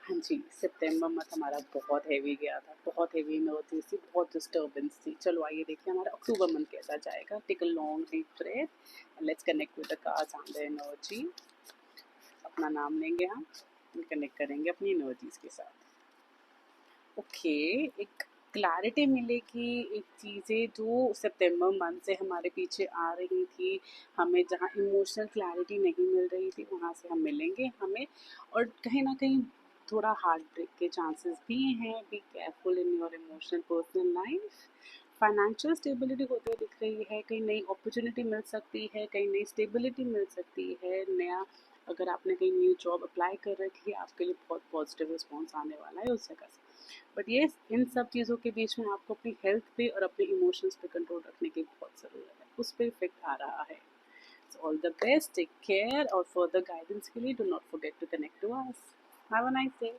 हाँ जी, सितंबर मंथ हमारा बहुत हेवी गया था, बहुत हेवी एनर्जी थी, बहुत डिस्टर्बेंस थी। चलो आइए देखिए हमारा अक्टूबर मंथ कैसा जाएगा। Take a long deep breath, let's connect with the cards and the energy. अपना नाम लेंगे हम, कनेक्ट करेंगे अपनी एनर्जीज के साथ। ओके, एक क्लैरिटी मिलेगी, एक चीज़ें जो सितंबर मंथ से हमारे पीछे आ रही थी, हमें जहाँ इमोशनल क्लैरिटी नहीं मिल रही थी वहाँ से हम मिलेंगे हमें। और कहीं ना कहीं थोड़ा हार्ट ब्रेक के चांसेस भी हैं। Be careful in your emotional personal life. Financial stability होते हुए दिख रही है, कहीं नई अपॉर्चुनिटी मिल सकती है, कहीं नई स्टेबिलिटी मिल सकती है। नया, अगर आपने कहीं न्यू जॉब अप्लाई कर रखी है, आपके लिए बहुत पॉजिटिव रिस्पॉन्स आने वाला है उस जगह से। बट ये इन सब चीज़ों के बीच में आपको अपनी हेल्थ पे और अपने इमोशंस पे कंट्रोल रखने की बहुत ज़रूरत है, उस पर इफेक्ट आ रहा है। So all the best, take care, और फर्दर गाइडेंस के लिए do not forget to connect to us. Have a nice day.